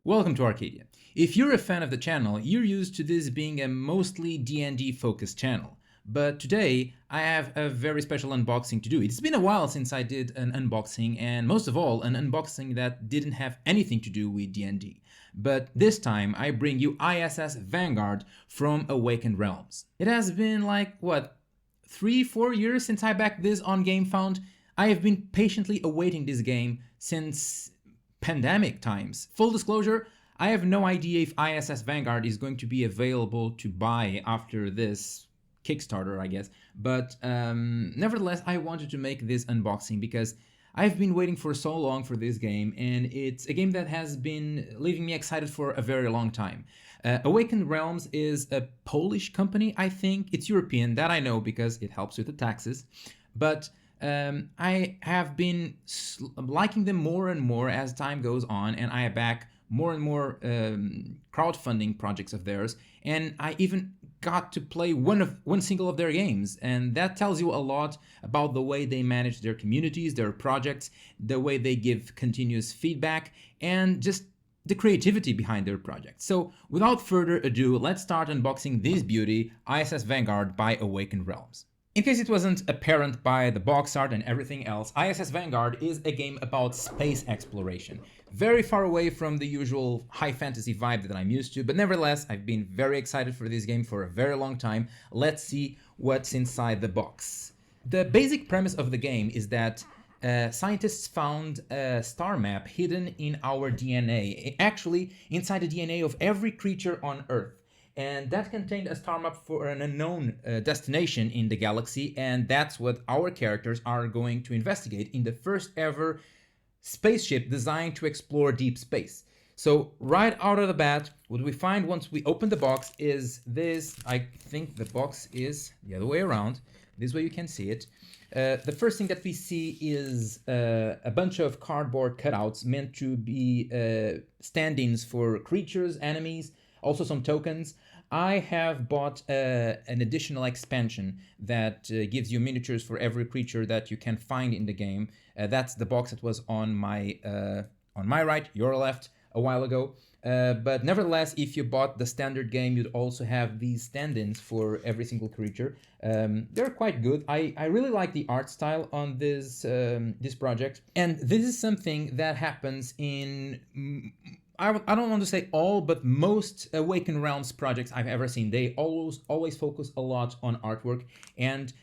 Welcome to Arcadian. If you're a fan of the channel, you're used to this being a mostly D&D focused channel. But today, I have a very special unboxing to do. It's been a while since I did an unboxing, and most of all, an unboxing that didn't have anything to do with D&D. But this time, I bring you ISS Vanguard from Awakened Realms. It has been like, 3-4 years since I backed this on GameFound. I have been patiently awaiting this game since pandemic times. Full disclosure, I have no idea if ISS Vanguard is going to be available to buy after this Kickstarter, I guess. But nevertheless, I wanted to make this unboxing because I've been waiting for so long for this game, and it's a game that has been leaving me excited for a very long time. Awakened Realms is a Polish company, I think. It's European, that I know because it helps with the taxes. But I have been liking them more and more as time goes on, and I back more and more crowdfunding projects of theirs, and I even got to play one single of their games, and that tells you a lot about the way they manage their communities, their projects, the way they give continuous feedback, and just the creativity behind their projects. So without further ado, let's start unboxing this beauty, ISS Vanguard by Awakened Realms. In case it wasn't apparent by the box art and everything else, ISS Vanguard is a game about space exploration. Very far away from the usual high fantasy vibe that I'm used to, but nevertheless, I've been very excited for this game for a very long time. Let's see what's inside the box. The basic premise of the game is that scientists found a star map hidden in our DNA, actually inside the DNA of every creature on Earth. And that contained a star map for an unknown destination in the galaxy, and that's what our characters are going to investigate in the first ever spaceship designed to explore deep space. So right out of the bat, what we find once we open the box is this. I think the box is the other way around. This way you can see it. The first thing that we see is a bunch of cardboard cutouts meant to be stand-ins for creatures, enemies, also some tokens. I have bought an additional expansion that gives you miniatures for every creature that you can find in the game. That's the box that was on my right, your left, a while ago. But nevertheless, if you bought the standard game, you'd also have these stand-ins for every single creature. They're quite good. I really like the art style on this project. And this is something that happens in... I don't want to say all, but most Awakened Realms projects I've ever seen. They always focus a lot on artwork, and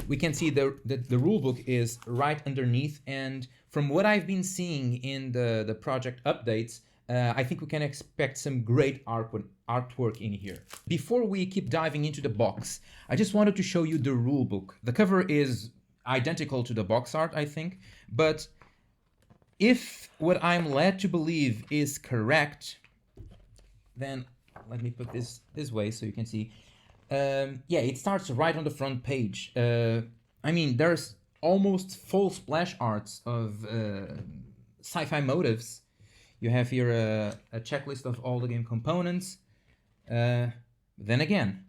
we can see the rulebook is right underneath. And from what I've been seeing in the project updates, I think we can expect some great artwork in here. Before we keep diving into the box, I just wanted to show you the rulebook. The cover is identical to the box art, I think, but if what I'm led to believe is correct, then let me put this way so you can see. Yeah, it starts right on the front page. I mean, there's almost full splash arts of sci-fi motifs. You have here a checklist of all the game components. Then again,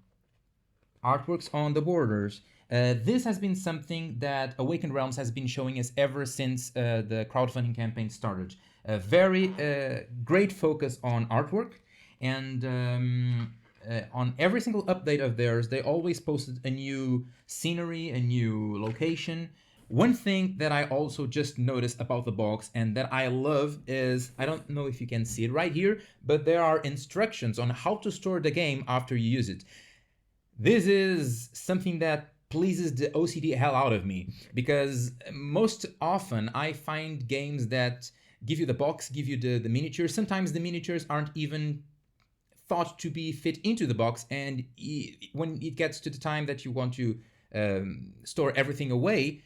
artworks on the borders. This has been something that Awakened Realms has been showing us ever since the crowdfunding campaign started. A very great focus on artwork, and on every single update of theirs, they always posted a new scenery, a new location. One thing that I also just noticed about the box and that I love is, I don't know if you can see it right here, but there are instructions on how to store the game after you use it. This is something that pleases the OCD hell out of me, because most often I find games that give you the box, give you the miniatures. Sometimes the miniatures aren't even thought to be fit into the box, and when it gets to the time that you want to store everything away,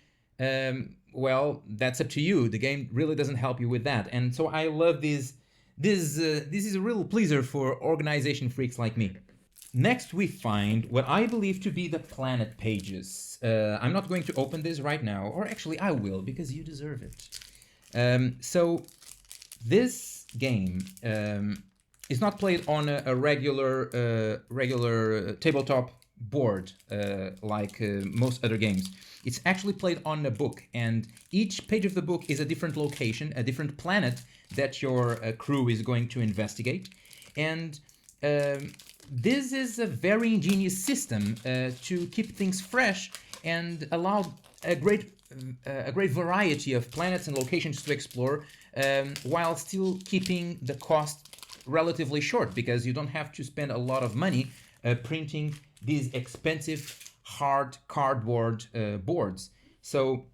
well, that's up to you. The game really doesn't help you with that, and so I love this. This is a real pleaser for organization freaks like me. Next, we find what I believe to be the planet pages. I'm not going to open this right now, or actually I will, because you deserve it. So this game is not played on a regular tabletop board like most other games. It's actually played on a book, and each page of the book is a different location, a different planet that your crew is going to investigate. And this is a very ingenious system to keep things fresh and allow a great variety of planets and locations to explore, while still keeping the cost relatively short, because you don't have to spend a lot of money printing these expensive hard cardboard boards. So,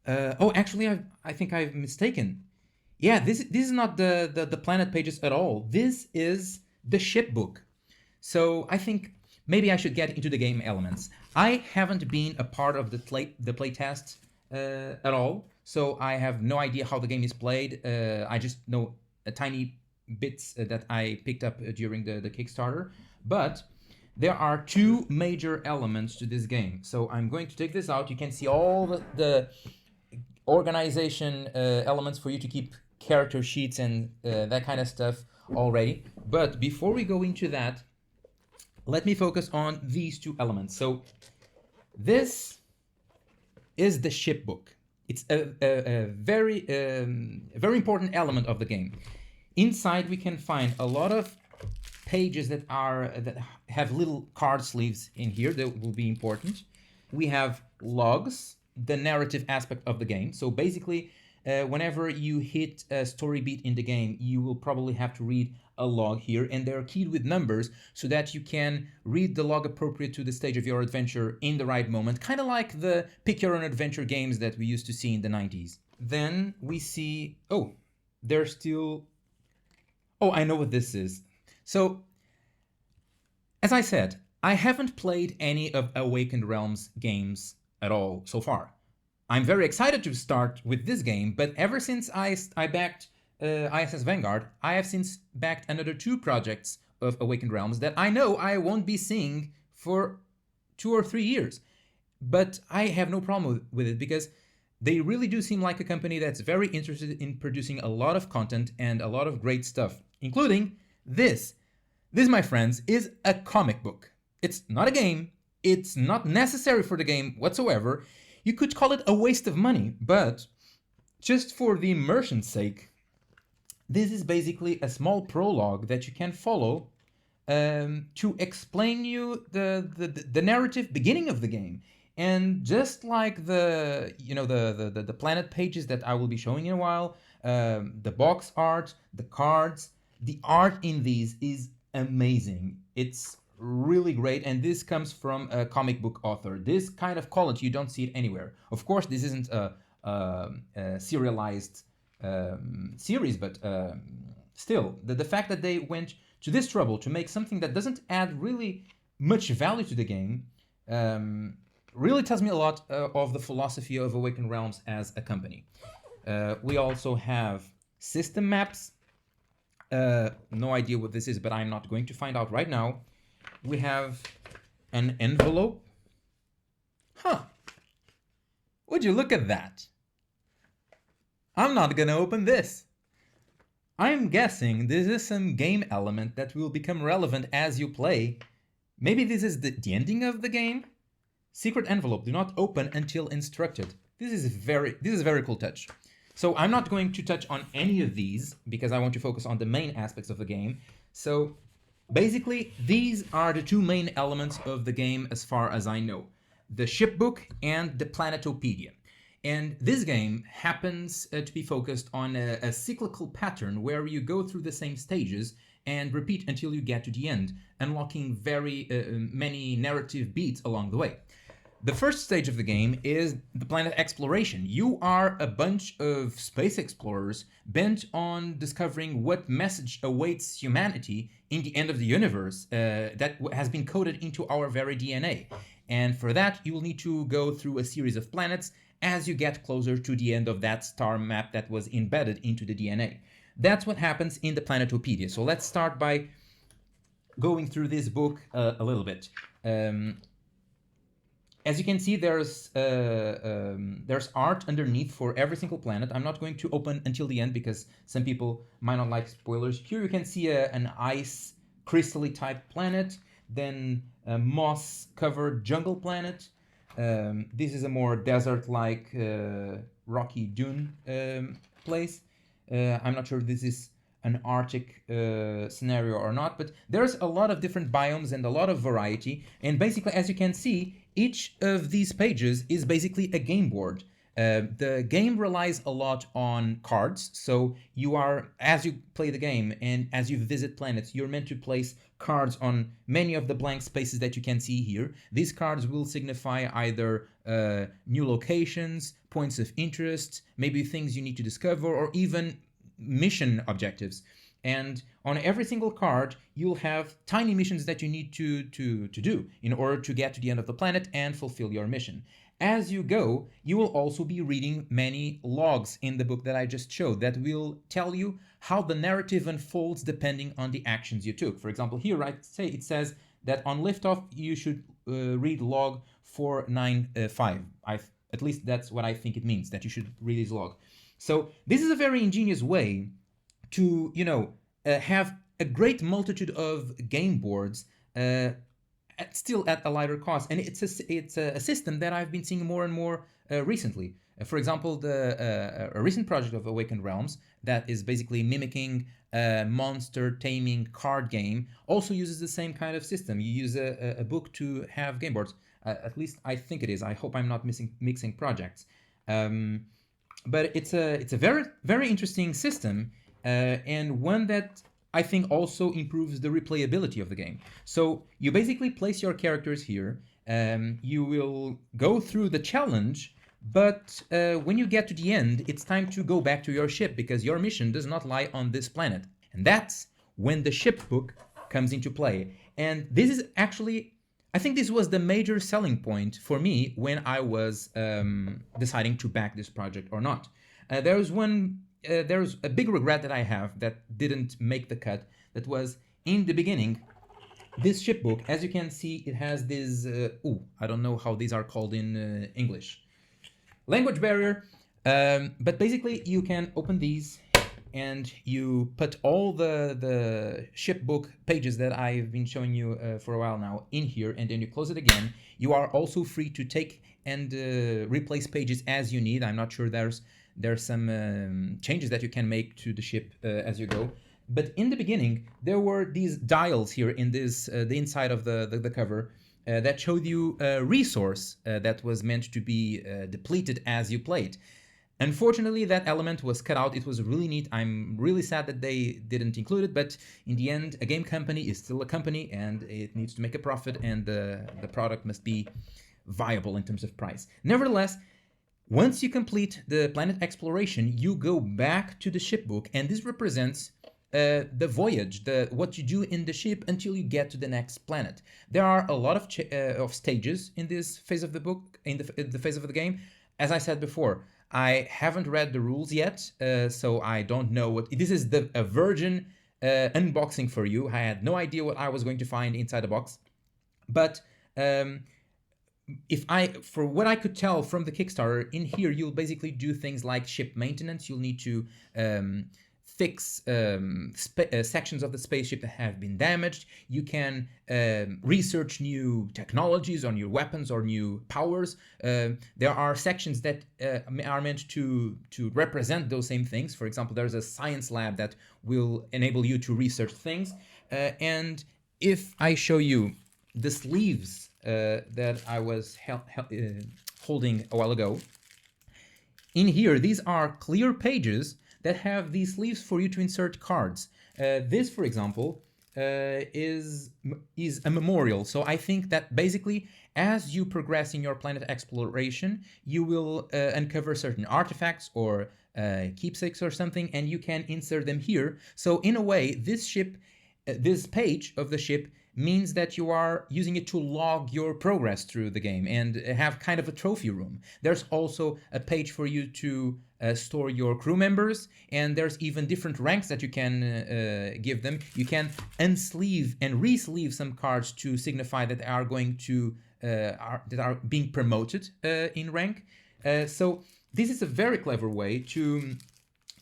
oh, actually, I think I've mistaken. Yeah, this is not the planet pages at all. This is the Shipbook. So I think maybe I should get into the game elements. I haven't been a part of the playtest at all, so I have no idea how the game is played. I just know a tiny bits that I picked up during the Kickstarter. But there are two major elements to this game. So I'm going to take this out. You can see all the organization elements for you to keep character sheets and that kind of stuff already. But before we go into that, let me focus on these two elements. So this is the Shipbook. It's a very important element of the game. Inside we can find a lot of pages that have little card sleeves in here that will be important. We have logs, the narrative aspect of the game. So basically, whenever you hit a story beat in the game, you will probably have to read a log here, and they're keyed with numbers so that you can read the log appropriate to the stage of your adventure in the right moment, kind of like the pick your own adventure games that we used to see in the 90s. Then we see, oh, there's still, oh, I know what this is. So, as I said, I haven't played any of Awakened Realms games at all so far. I'm very excited to start with this game, but ever since I backed ISS Vanguard, I have since backed another two projects of Awakened Realms that I know I won't be seeing for 2 or 3 years. But I have no problem with it, because they really do seem like a company that's very interested in producing a lot of content and a lot of great stuff, including this. This, my friends, is a comic book. It's not a game. It's not necessary for the game whatsoever. You could call it a waste of money, but just for the immersion's sake, this is basically a small prologue that you can follow to explain you the narrative beginning of the game. And just like the planet pages that I will be showing in a while, the box art, the cards, the art in these is amazing. It's really great, and this comes from a comic book author. This kind of quality, you don't see it anywhere. Of course, this isn't a serialized series, but still, the fact that they went to this trouble to make something that doesn't add really much value to the game really tells me a lot of the philosophy of Awakened Realms as a company. We also have system maps. No idea what this is, but I'm not going to find out right now. We have an envelope. Huh. Would you look at that? I'm not gonna open this. I'm guessing this is some game element that will become relevant as you play. Maybe this is the ending of the game? Secret envelope, do not open until instructed. This is a very cool touch. So I'm not going to touch on any of these because I want to focus on the main aspects of the game. So basically, these are the two main elements of the game as far as I know. The Shipbook and the Planetopedia. And this game happens to be focused on a cyclical pattern where you go through the same stages and repeat until you get to the end, unlocking very many narrative beats along the way. The first stage of the game is the planet exploration. You are a bunch of space explorers bent on discovering what message awaits humanity in the end of the universe that has been coded into our very DNA. And for that, you will need to go through a series of planets as you get closer to the end of that star map that was embedded into the DNA. That's what happens in the Planetopedia. So let's start by going through this book a little bit. As you can see, there's art underneath for every single planet. I'm not going to open until the end because some people might not like spoilers. Here you can see an ice crystally type planet. then a moss-covered jungle planet. This is a more desert-like rocky dune place. I'm not sure if this is an Arctic scenario or not, but there's a lot of different biomes and a lot of variety. And basically, as you can see, each of these pages is basically a game board. The game relies a lot on cards, so you are, as you play the game and as you visit planets, you're meant to place cards on many of the blank spaces that you can see here. These cards will signify either new locations, points of interest, maybe things you need to discover, or even mission objectives. And on every single card, you'll have tiny missions that you need to do in order to get to the end of the planet and fulfill your mission. As you go, you will also be reading many logs in the book that I just showed that will tell you how the narrative unfolds depending on the actions you took. For example, here it says that on liftoff you should read log 495. At least that's what I think it means, that you should read this log. So this is a very ingenious way to, have a great multitude of game boards still at a lighter cost, and it's a system that I've been seeing more and more recently. For example, a recent project of Awakened Realms that is basically mimicking a monster taming card game also uses the same kind of system. You use a book to have game boards. At least I think it is. I hope I'm not mixing projects. But it's a very, very interesting system, and one that I think also improves the replayability of the game. So you basically place your characters here. You will go through the challenge, but when you get to the end, it's time to go back to your ship because your mission does not lie on this planet. And that's when the Shipbook comes into play. And this is actually, I think this was the major selling point for me when I was deciding to back this project or not. There's a big regret that I have that didn't make the cut. That was in the beginning, this Shipbook, as you can see, it has this, I don't know how these are called in English. Language barrier, but basically you can open these and you put all the Shipbook pages that I've been showing you for a while now in here, and then you close it again. You are also free to take and replace pages as you need. I'm not sure there's some changes that you can make to the ship as you go. But in the beginning, there were these dials here in this the inside of the cover that showed you a resource that was meant to be depleted as you played. Unfortunately, that element was cut out. It was really neat. I'm really sad that they didn't include it, but in the end, a game company is still a company and it needs to make a profit, and the product must be viable in terms of price. Nevertheless, once you complete the planet exploration, you go back to the Shipbook, and this represents the voyage, what you do in the ship until you get to the next planet. There are a lot of stages in this phase of the book, in the phase of the game. As I said before, I haven't read the rules yet, so I don't know what... This is a virgin unboxing for you. I had no idea what I was going to find inside the box. But for what I could tell from the Kickstarter, in here you'll basically do things like ship maintenance. You'll need to fix sections of the spaceship that have been damaged. You can research new technologies on your weapons or new powers. There are sections that are meant to represent those same things. For example, there's a science lab that will enable you to research things. And if I show you the sleeves that I was holding a while ago, in here, these are clear pages that have these sleeves for you to insert cards. This, for example, is a memorial. So I think that basically, as you progress in your planet exploration, you will uncover certain artifacts or keepsakes or something, and you can insert them here. So in a way, this page of the ship means that you are using it to log your progress through the game and have kind of a trophy room. There's also a page for you to store your crew members, and there's even different ranks that you can give them. You can unsleeve and re-sleeve some cards to signify that they are going to that are being promoted in rank. So this is a very clever way to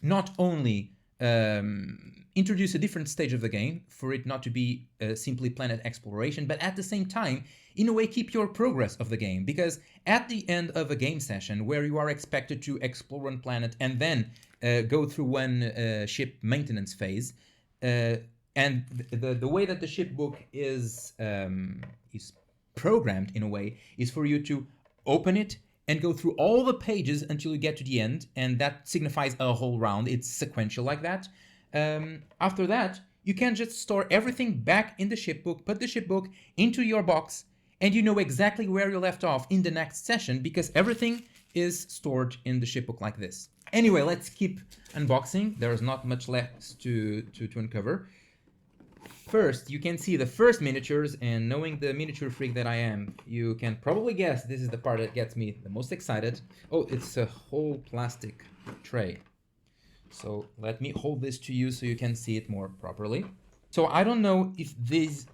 not only introduce a different stage of the game for it not to be simply planet exploration, but at the same time, in a way, keep your progress of the game. Because at the end of a game session where you are expected to explore one planet and then go through one ship maintenance phase, and the way that the Shipbook is programmed in a way is for you to open it and go through all the pages until you get to the end, and that signifies a whole round. It's sequential like that. After that, you can just store everything back in the Shipbook, put the Shipbook into your box, and you know exactly where you left off in the next session because everything is stored in the Shipbook like this. Anyway, let's keep unboxing. There's not much left to uncover. First, you can see the first miniatures, and knowing the miniature freak that I am, you can probably guess this is the part that gets me the most excited. Oh, it's a whole plastic tray. So let me hold this to you so you can see it more properly. So I don't know if these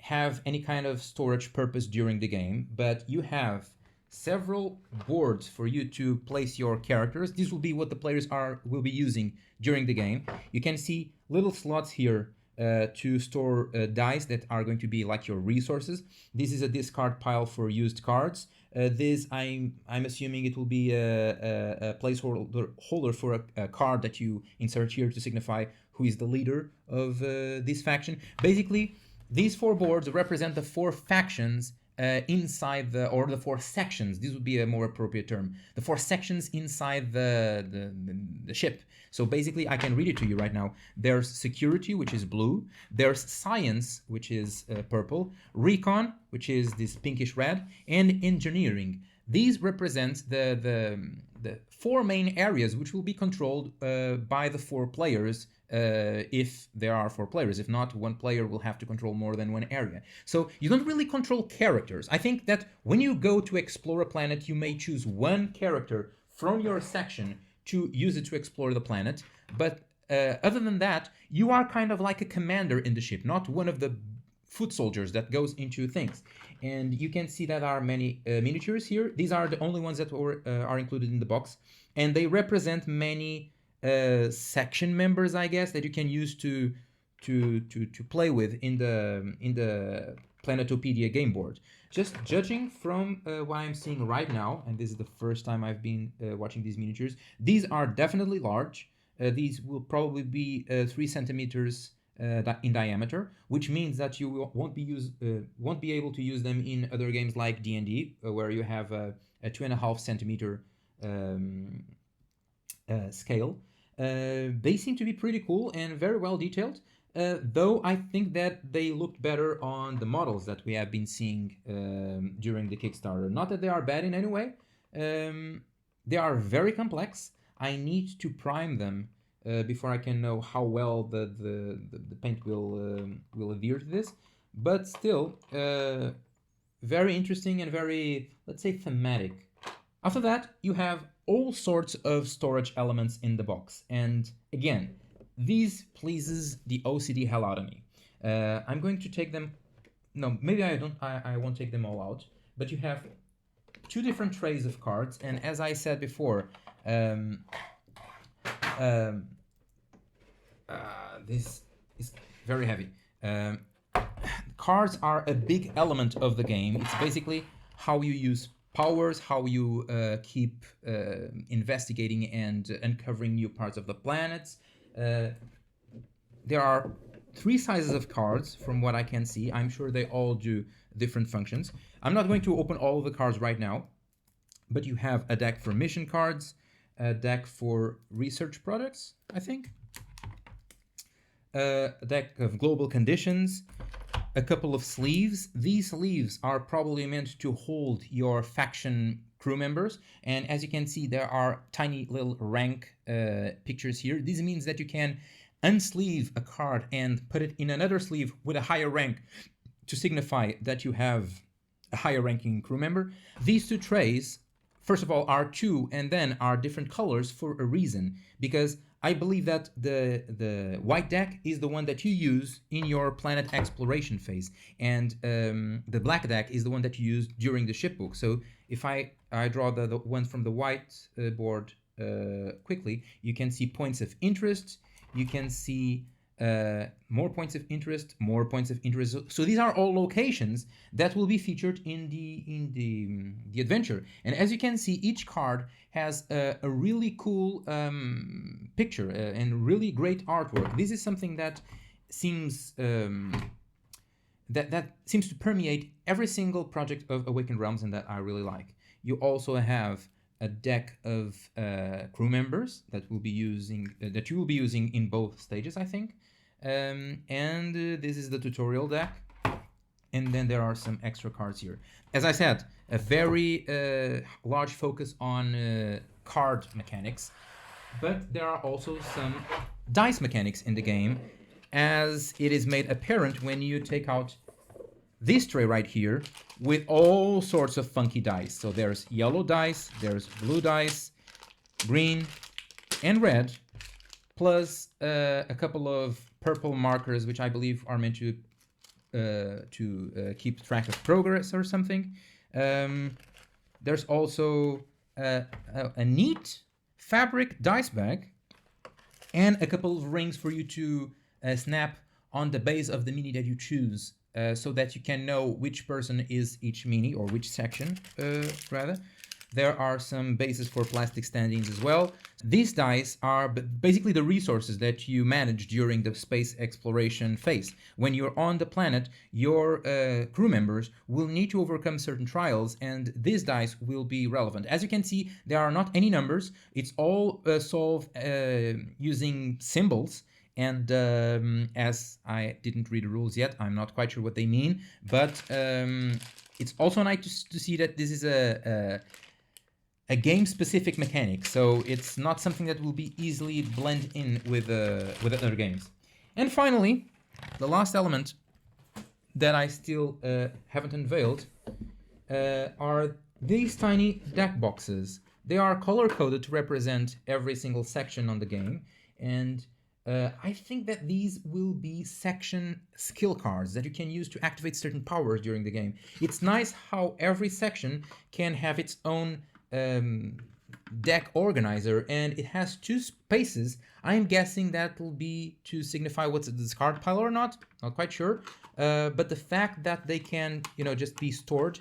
have any kind of storage purpose during the game, but you have several boards for you to place your characters. This will be what the players will be using during the game. You can see little slots here to store dice that are going to be like your resources. This is a discard pile for used cards. This I'm assuming it will be a placeholder for a card that you insert here to signify who is the leader of this faction. Basically, these four boards represent the four factions inside the four sections. This would be a more appropriate term. The four sections inside the ship. So basically, I can read it to you right now. There's security, which is blue. There's science, which is purple. Recon, which is this pinkish red, and engineering. These represent the four main areas which will be controlled by the four players. If there are four players. If not, one player will have to control more than one area. So you don't really control characters. I think that when you go to explore a planet, you may choose one character from your section to use it to explore the planet. But other than that, you are kind of like a commander in the ship, not one of the foot soldiers that goes into things. And you can see that there are many miniatures here. These are the only ones that are included in the box. And they represent many section members, I guess, that you can use to play with in the Planetopedia game board. Just judging from what I'm seeing right now, and this is the first time I've been watching these miniatures, these are definitely large. These will probably be 3 centimeters in diameter, which means that you won't be able to use them in other games like D&D, where you have a 2.5 centimeter scale. They seem to be pretty cool and very well detailed, though I think that they looked better on the models that we have been seeing during the Kickstarter. Not that they are bad in any way. They are very complex. I need to prime them before I can know how well the paint will adhere to this. But still, very interesting and very, let's say, thematic. After that, you have all sorts of storage elements in the box. And again, these pleases the OCD hell out of me. I'm going to take them... No, maybe I won't take them all out. But you have 2 different trays of cards. And as I said before, this is very heavy. Cards are a big element of the game. It's basically how you use powers, how you keep investigating and uncovering new parts of the planets. There are 3 sizes of cards from what I can see. I'm sure they all do different functions. I'm not going to open all of the cards right now, but you have a deck for mission cards, a deck for research products, I think, a deck of global conditions, a couple of sleeves. These sleeves are probably meant to hold your faction crew members, and as you can see, there are tiny little rank pictures here. This means that you can unsleeve a card and put it in another sleeve with a higher rank to signify that you have a higher ranking crew member. These 2 trays, first of all, are 2 and then are different colors for a reason, because I believe that the white deck is the one that you use in your planet exploration phase, and the black deck is the one that you use during the shipbook. So if I draw the one from the white board quickly, you can see points of interest. You can see more points of interest, more points of interest. So these are all locations that will be featured in the adventure. And as you can see, each card has a really cool picture and really great artwork. This is something that seems that seems to permeate every single project of Awakened Realms, and that I really like. You also have a deck of crew members that will be using that you will be using in both stages, I think. And this is the tutorial deck, and then there are some extra cards here. As I said, a very large focus on card mechanics, but there are also some dice mechanics in the game, as it is made apparent when you take out this tray right here with all sorts of funky dice. So there's yellow dice, there's blue dice, green, and red, plus a couple of purple markers, which I believe are meant to keep track of progress or something. There's also a neat fabric dice bag and a couple of rings for you to snap on the base of the mini that you choose, so that you can know which person is each mini, or which section, rather. There are some bases for plastic standings as well. These dice are basically the resources that you manage during the space exploration phase. When you're on the planet, your crew members will need to overcome certain trials, and these dice will be relevant. As you can see, there are not any numbers. It's all solved using symbols. And as I didn't read the rules yet, I'm not quite sure what they mean. But it's also nice to see that this is a game-specific mechanic, so it's not something that will be easily blend in with other games. And finally, the last element that I still haven't unveiled are these tiny deck boxes. They are color-coded to represent every single section on the game, and I think that these will be section skill cards that you can use to activate certain powers during the game. It's nice how every section can have its own deck organizer, and it has two spaces. I'm guessing that will be to signify what's a discard pile or not quite sure, but the fact that they can, just be stored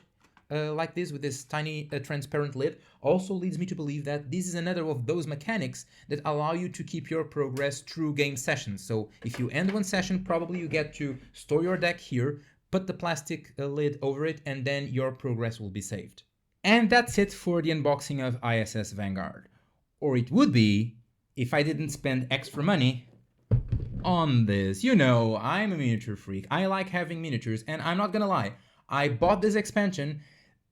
like this with this tiny transparent lid also leads me to believe that this is another of those mechanics that allow you to keep your progress through game sessions. So if you end one session, probably you get to store your deck here, put the plastic lid over it, and then your progress will be saved. And that's it for the unboxing of ISS Vanguard. Or it would be if I didn't spend extra money on this. I'm a miniature freak. I like having miniatures, and I'm not gonna lie. I bought this expansion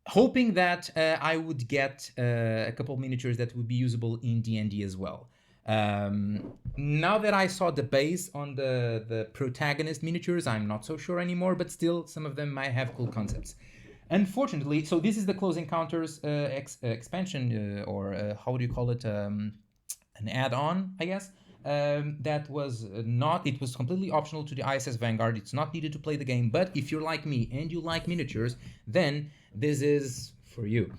hoping that I would get a couple of miniatures that would be usable in D&D as well. Now that I saw the base on the protagonist miniatures, I'm not so sure anymore, but still, some of them might have cool concepts. Unfortunately, so this is the Close Encounters expansion, or how do you call it? An add-on, I guess. That was it was completely optional to the ISS Vanguard. It's not needed to play the game, but if you're like me and you like miniatures, then this is for you.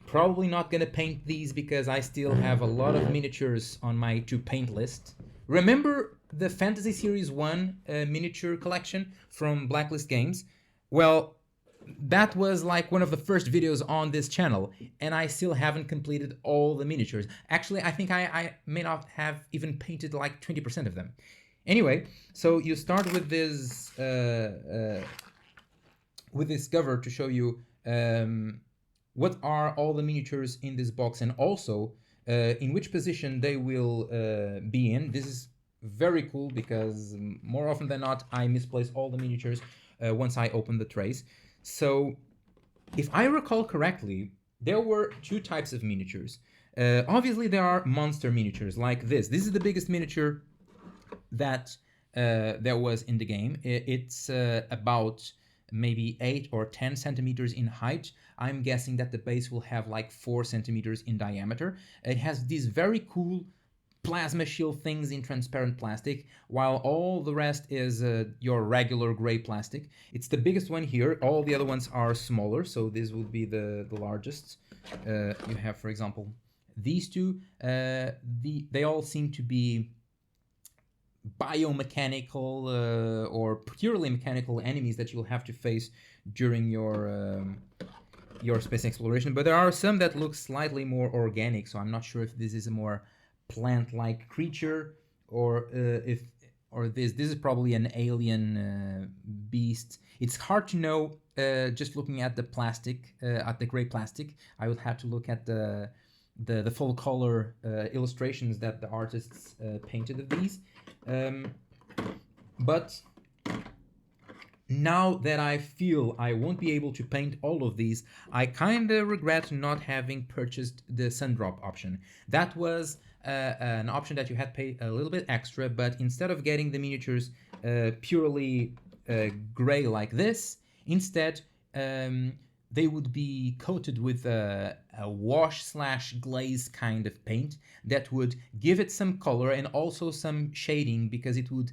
Probably not gonna paint these because I still have a lot of miniatures on my to paint list. Remember the Fantasy Series 1 miniature collection from Blacklist Games? Well, that was like one of the first videos on this channel, and I still haven't completed all the miniatures. Actually, I think I may not have even painted like 20% of them. Anyway, so you start with this cover to show you what are all the miniatures in this box, and also in which position they will be in. This is very cool because more often than not, I misplace all the miniatures once I open the trays. So, if I recall correctly, there were two types of miniatures. Obviously, there are monster miniatures like this. This is the biggest miniature that there was in the game. It's about maybe 8 or 10 centimeters in height. I'm guessing that the base will have like 4 centimeters in diameter. It has these very cool plasma shield things in transparent plastic, while all the rest is your regular gray plastic. It's the biggest one here. All the other ones are smaller, so this would be the largest. You have, for example, these two, they all seem to be biomechanical or purely mechanical enemies that you'll have to face during your space exploration. But there are some that look slightly more organic, so I'm not sure if this is a more plant-like creature or if or this is probably an alien beast. It's hard to know just looking at the plastic, at the gray plastic. I would have to look at the full color illustrations that the artists painted of these. But now that I feel I won't be able to paint all of these, I kind of regret not having purchased the Sundrop option. That was an option that you had to pay a little bit extra, but instead of getting the miniatures purely gray like this, instead they would be coated with a wash/glaze kind of paint that would give it some color and also some shading, because it would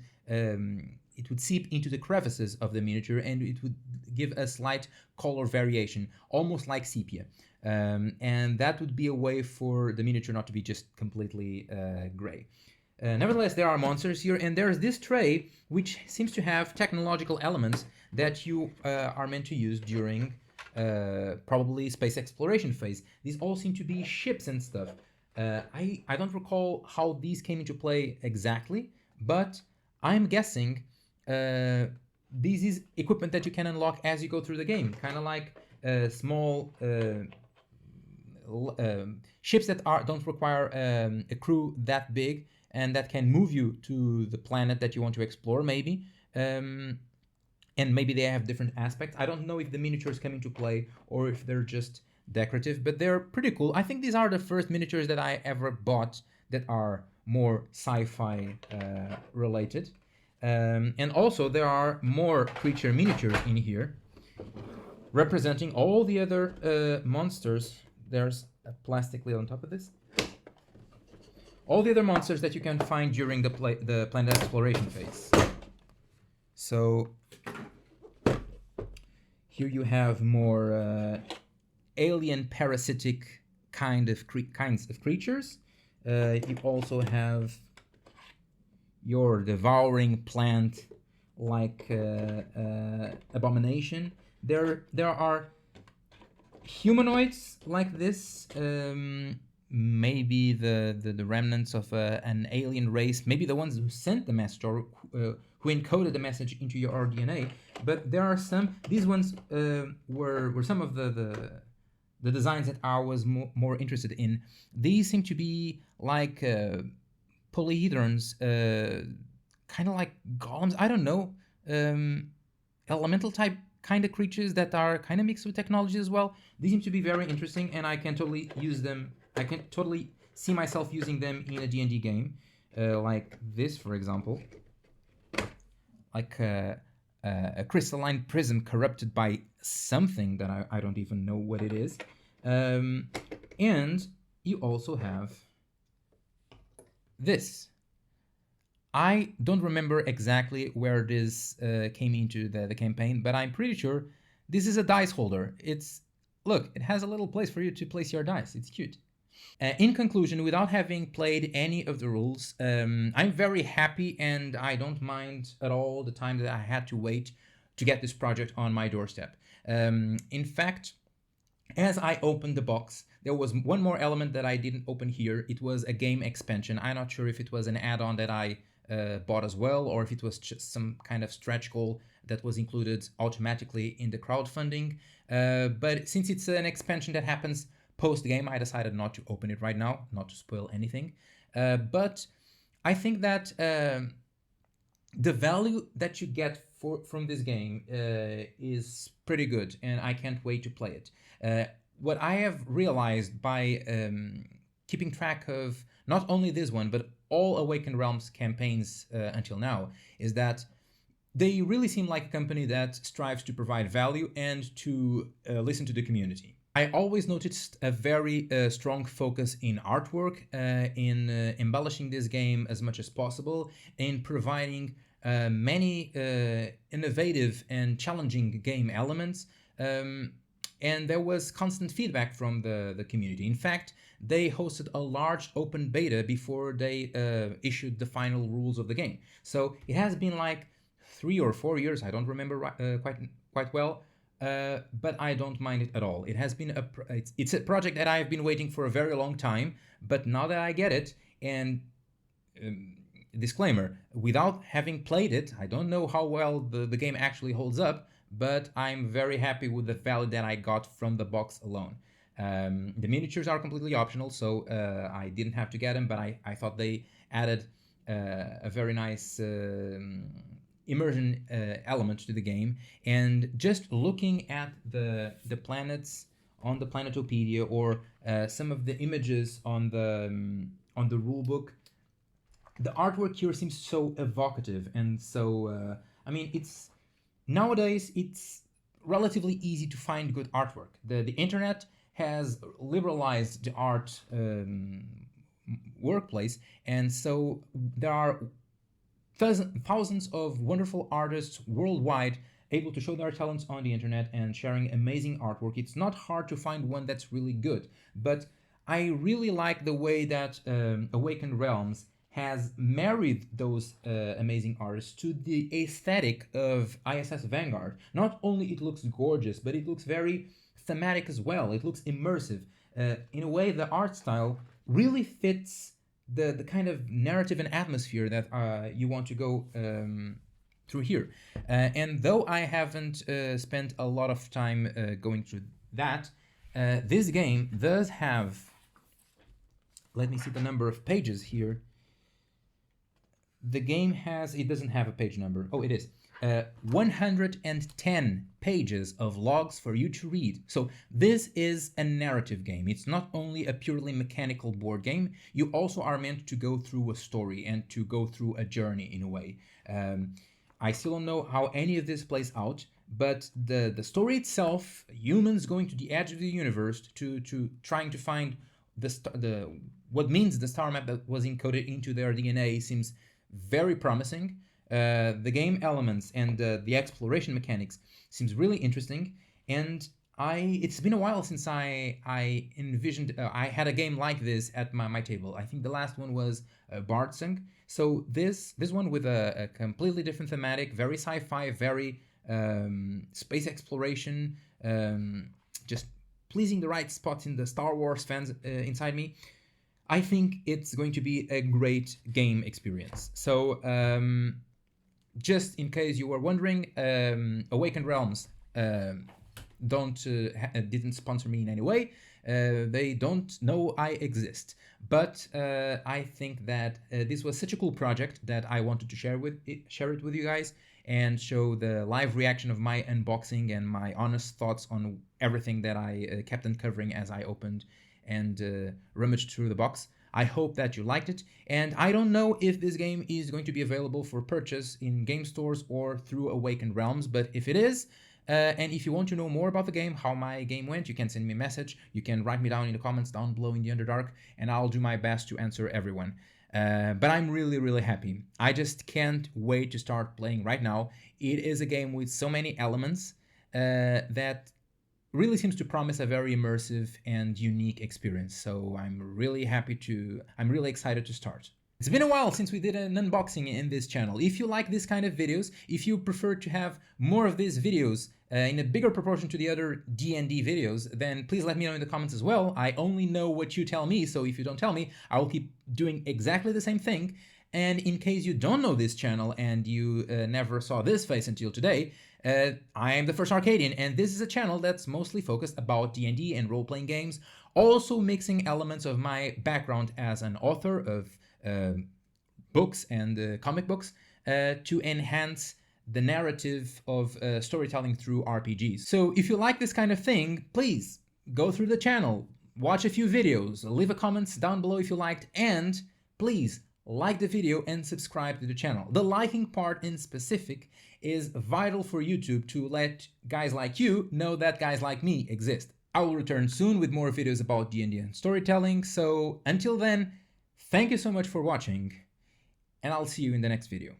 seep into the crevices of the miniature and it would give a slight color variation, almost like sepia. And that would be a way for the miniature not to be just completely gray. Nevertheless, there are monsters here, and there's this tray which seems to have technological elements that you are meant to use during probably space exploration phase. These all seem to be ships and stuff. I don't recall how these came into play exactly, but I'm guessing this is equipment that you can unlock as you go through the game, kind of like small ships that don't require a crew that big and that can move you to the planet that you want to explore, maybe. And maybe they have different aspects. I don't know if the miniatures come into play or if they're just decorative, but they're pretty cool. I think these are the first miniatures that I ever bought that are more sci-fi related. And also there are more creature miniatures in here representing all the other monsters. There's a plastic lid on top of this. All the other monsters that you can find during the planet exploration phase. So here you have more alien parasitic kinds of creatures. You also have your devouring plant like abomination. There are humanoids like this, maybe the remnants of an alien race, maybe the ones who sent the message or who encoded the message into your DNA. But there are some, these ones were some of the designs that I was more interested in. These seem to be like polyhedrons, kind of like golems, I don't know, elemental type kind of creatures that are kind of mixed with technology as well. These seem to be very interesting, and I can totally use them. I can totally see myself using them in a D&D game, like this, for example, like a crystalline prism corrupted by something that I don't even know what it is. And you also have this. I don't remember exactly where this came into the campaign, but I'm pretty sure this is a dice holder. Look, it has a little place for you to place your dice. It's cute. In conclusion, without having played any of the rules, I'm very happy, and I don't mind at all the time that I had to wait to get this project on my doorstep. In fact, as I opened the box, there was one more element that I didn't open here. It was a game expansion. I'm not sure if it was an add-on that I bought as well, or if it was just some kind of stretch goal that was included automatically in the crowdfunding. But since it's an expansion that happens post-game, I decided not to open it right now, not to spoil anything. But I think that the value that you get from this game is pretty good, and I can't wait to play it. What I have realized by keeping track of not only this one, but all Awakened Realms campaigns until now, is that they really seem like a company that strives to provide value and to listen to the community. I always noticed a very strong focus in artwork, in embellishing this game as much as possible, in providing many innovative and challenging game elements. and there was constant feedback from the community. In fact, they hosted a large open beta before they issued the final rules of the game. So it has been like 3 or 4 years, I don't remember quite well, but I don't mind it at all. It has been it's a project that I've been waiting for a very long time, but now that I get it, and disclaimer, without having played it, I don't know how well the game actually holds up, but I'm very happy with the value that I got from the box alone. The miniatures are completely optional, so I didn't have to get them, but I thought they added a very nice immersion element to the game. And just looking at the planets on the Planetopedia, or some of the images on the rulebook, the artwork here seems so evocative, and so I mean, nowadays it's relatively easy to find good artwork. The internet has liberalized the art workplace, and so there are thousands of wonderful artists worldwide able to show their talents on the internet and sharing amazing artwork. It's not hard to find one that's really good, but I really like the way that Awakened Realms has married those amazing artists to the aesthetic of ISS Vanguard. Not only it looks gorgeous, but it looks very thematic as well. It looks immersive. In a way, the art style really fits the kind of narrative and atmosphere that you want to go through here. And though I haven't spent a lot of time going through that, this game does have, let me see the number of pages here. The game has, it doesn't have a page number. Oh, it is. 110 pages of logs for you to read. So this is a narrative game. It's not only a purely mechanical board game. You also are meant to go through a story and to go through a journey in a way. I still don't know how any of this plays out, but the story itself, humans going to the edge of the universe to trying to find what means the star map that was encoded into their DNA, seems very promising. The game elements and the exploration mechanics seems really interesting, and it's been a while since I envisioned I had a game like this at my table. I think the last one was boardgame. So this one with a completely different thematic, very sci-fi, very space exploration, just pleasing the right spots in the Star Wars fans inside me. I think it's going to be a great game experience. So just in case you were wondering, Awakened Realms didn't sponsor me in any way. They don't know I exist, but I think that this was such a cool project that I wanted to share it with you guys and show the live reaction of my unboxing and my honest thoughts on everything that I kept uncovering as I opened and rummaged through the box. I hope that you liked it, and I don't know if this game is going to be available for purchase in game stores or through Awakened Realms, but if it is, and if you want to know more about the game, how my game went, you can send me a message, you can write me down in the comments down below in the Underdark, and I'll do my best to answer everyone. But I'm really, really happy. I just can't wait to start playing right now. It is a game with so many elements that really seems to promise a very immersive and unique experience. So I'm really excited to start. It's been a while since we did an unboxing in this channel. If you like this kind of videos, if you prefer to have more of these videos in a bigger proportion to the other D&D videos, then please let me know in the comments as well. I only know what you tell me, so if you don't tell me, I will keep doing exactly the same thing. And in case you don't know this channel and you never saw this face until today, I am the First Arcadian, and this is a channel that's mostly focused about D&D and role-playing games, also mixing elements of my background as an author of books and comic books to enhance the narrative of storytelling through RPGs. So if you like this kind of thing, please go through the channel, watch a few videos, leave a comment down below if you liked, and please like the video and subscribe to the channel. The liking part in specific is vital for YouTube to let guys like you know that guys like me exist. I will return soon with more videos about D&D and storytelling, so until then, thank you so much for watching, and I'll see you in the next video.